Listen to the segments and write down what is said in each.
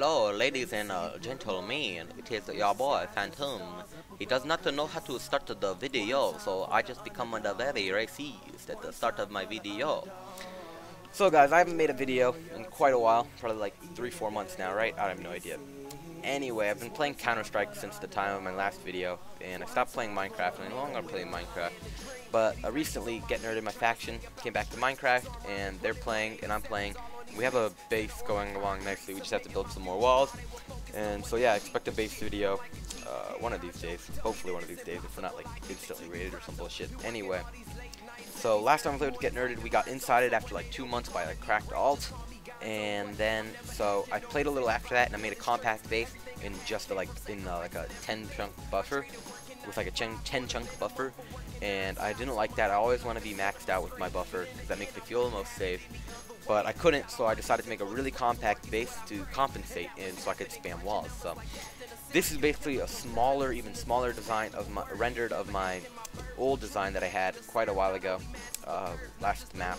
Hello, ladies and gentlemen. It is your boy Phantom. He does not know how to start the video, so I just become the very racist at the start of my video. So guys, I haven't made a video in quite a while, probably like 3-4 months now, right? I have no idea. Anyway, I've been playing Counter-Strike since the time of my last video, and I stopped playing Minecraft, and I no longer play Minecraft. But recently, Get Nerded, my faction, came back to Minecraft, and they're playing, and I'm playing. We have a base going along nicely, we just have to build some more walls. And so yeah, expect a base video one of these days, hopefully one of these days, if we're not like instantly rated or some bullshit. Anyway, so last time I played with Get Nerded, we got insided after like 2 months by a cracked alt. And then, so I played a little after that, and I made a compact base in just like a 10 chunk buffer, with like a 10 chunk buffer. And I didn't like that. I always want to be maxed out with my buffer because that makes me feel the most safe. But I couldn't, so I decided to make a really compact base to compensate, and so I could spam walls. So this is basically a smaller, even smaller design of my rendered of my old design that I had quite a while ago, last map,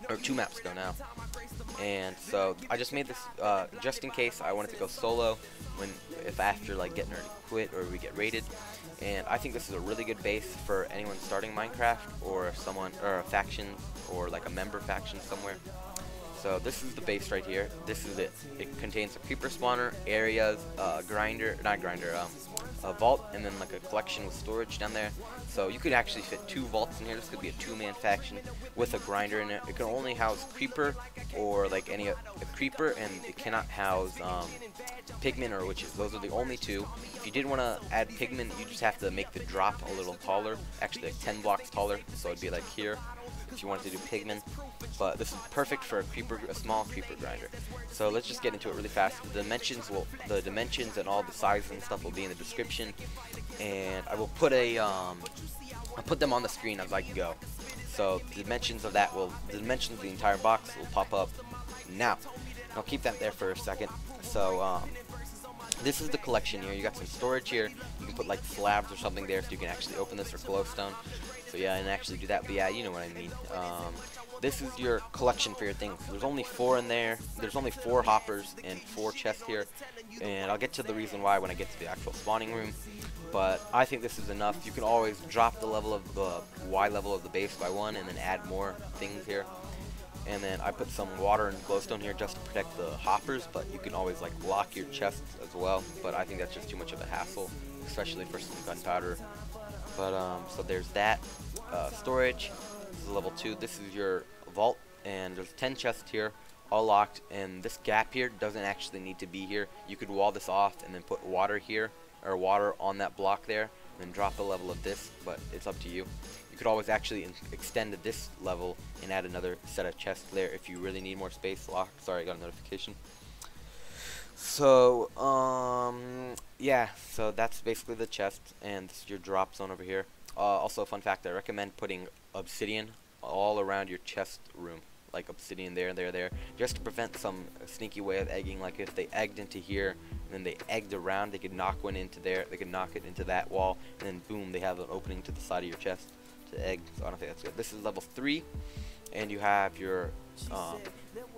or 2 maps ago now. And so I just made this just in case I wanted to go solo if after like Get Nerded quit or we get raided. And I think this is a really good base for anyone starting Minecraft, or someone, or a faction, or like a member faction somewhere. So this is the base right here. This is it. It contains a creeper spawner, areas, a vault, and then like a collection with storage down there. So you could actually fit 2 vaults in here. This could be a 2-man faction with a grinder in it. It can only house creeper or like a creeper, and it cannot house pigmen or witches. Those are the only 2. If you did want to add pigmen, you just have to make the drop a little taller, actually like 10 blocks taller. So it'd be like here if you wanted to do pigmen. But this is perfect for a small creeper grinder. So let's just get into it really fast. The dimensions and all the sizes and stuff will be in the description, and I will put I'll put them on the screen as I go. So the dimensions of the entire box will pop up now. I'll keep that there for a second. So this is the collection here. You got some storage here. You can put like slabs or something there, so you can actually open this, or glowstone. So yeah, and actually do that. But yeah, you know what I mean. This is your collection for your things. There's only 4 in there. There's only 4 hoppers and 4 chests here. And I'll get to the reason why when I get to the actual spawning room. But I think this is enough. You can always drop the level of the Y level of the base by 1 and then add more things here. And then I put some water and glowstone here just to protect the hoppers, but you can always like lock your chests as well. But I think that's just too much of a hassle, especially for some gunpowder. But so there's that. Storage. This is level 2. This is your vault, and there's 10 chests here, all locked. And this gap here doesn't actually need to be here. You could wall this off and then put water here, or water on that block there, and then drop the level of this. But it's up to you. You could always actually extend this level and add another set of chests there if you really need more space. Sorry, I got a notification. So yeah, so that's basically the chest, and this is your drop zone over here. Also, a fun fact, I recommend putting obsidian all around your chest room, like obsidian there, just to prevent some sneaky way of egging. Like if they egged into here and then they egged around, they could knock one into there, they could knock it into that wall, and then boom, they have an opening to the side of your chest to egg. So I don't think that's good. This is level 3, and you have your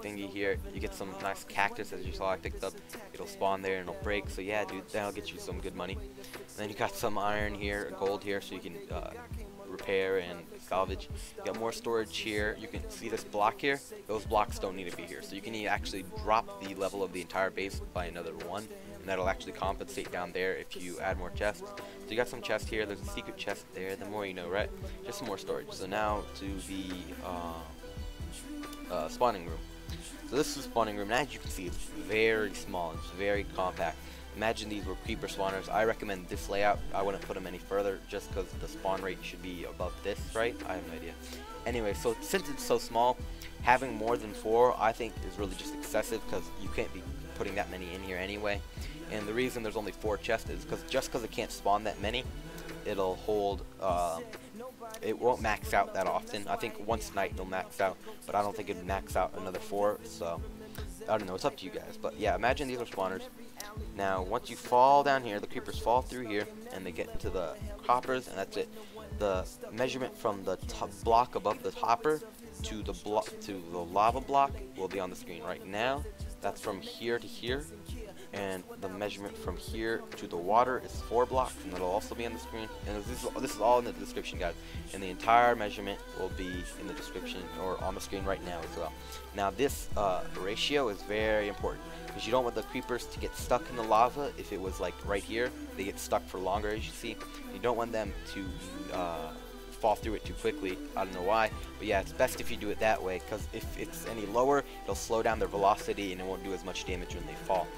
thingy here. You get some nice cactus, as you saw I picked up. It'll spawn there and it'll break. So yeah, dude, that'll get you some good money. And then you got some iron here, gold here, so you can repair and salvage. You got more storage here. You can see this block here. Those blocks don't need to be here, so you can actually drop the level of the entire base by another 1, and that'll actually compensate down there if you add more chests. So you got some chests here. There's a secret chest there. The more you know, right? Just some more storage. So now to the spawning room. So this is the spawning room, and as you can see, it's very small. It's very compact. Imagine these were creeper spawners. I recommend this layout. I wouldn't put them any further just because the spawn rate should be above this, right? I have no idea. Anyway, so since it's so small, having more than 4 I think is really just excessive, because you can't be putting that many in here anyway. And the reason there's only 4 chests is because it can't spawn that many, it'll hold, it won't max out that often. I think once a night it'll max out, but I don't think it'd max out another 4, so I don't know, it's up to you guys. But yeah, imagine these are spawners. Now once you fall down here, the creepers fall through here and they get into the hoppers, and that's it. The measurement from the top block above the hopper to the lava block will be on the screen right now. That's from here to here, and the measurement from here to the water is 4 blocks, and that'll also be on the screen. And this is all in the description, guys. And the entire measurement will be in the description or on the screen right now as well. Now this ratio is very important because you don't want the creepers to get stuck in the lava. If it was like right here, they get stuck for longer, as you see. You don't want them to fall through it too quickly. I don't know why, but yeah, it's best if you do it that way, because if it's any lower, it'll slow down their velocity and it won't do as much damage when they fall.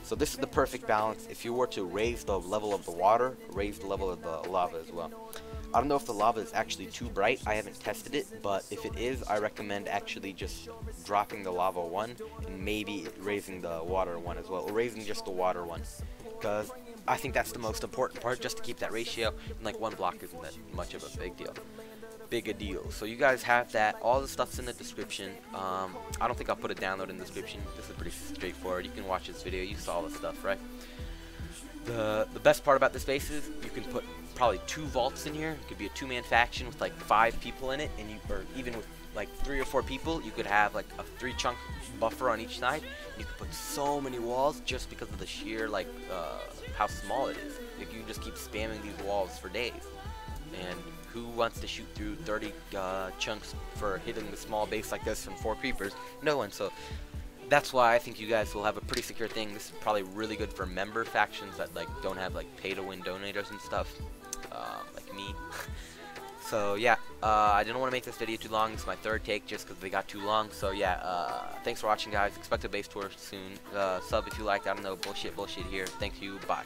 So this is the perfect balance. If you were to raise the level of the water, raise the level of the lava as well. I don't know if the lava is actually too bright. I haven't tested it, but if it is, I recommend actually just dropping the lava one and maybe raising the water one as well, or raising just the water one, because I think that's the most important part, just to keep that ratio. And like 1 block isn't that much of a big deal. So you guys have that. All the stuff's in the description. I don't think I'll put a download in the description. This is pretty straightforward. You can watch this video. You saw the stuff, right? The best part about this base is you can put probably 2 vaults in here. It could be a 2-man faction with like 5 people in it, and or even with like 3 or 4 people, you could have like a 3-chunk buffer on each side. You could put so many walls just because of the sheer like how small it is. Like, you can just keep spamming these walls for days. And who wants to shoot through 30 chunks for hitting the small base like this from 4 creepers? No one. So that's why I think you guys will have a pretty secure thing. This is probably really good for member factions that like don't have like pay-to-win donators and stuff, like me. So yeah, I didn't want to make this video too long. This is my 3rd take just because they got too long. So yeah, thanks for watching, guys. Expect a base tour soon. Sub if you liked. I don't know, bullshit here. Thank you. Bye.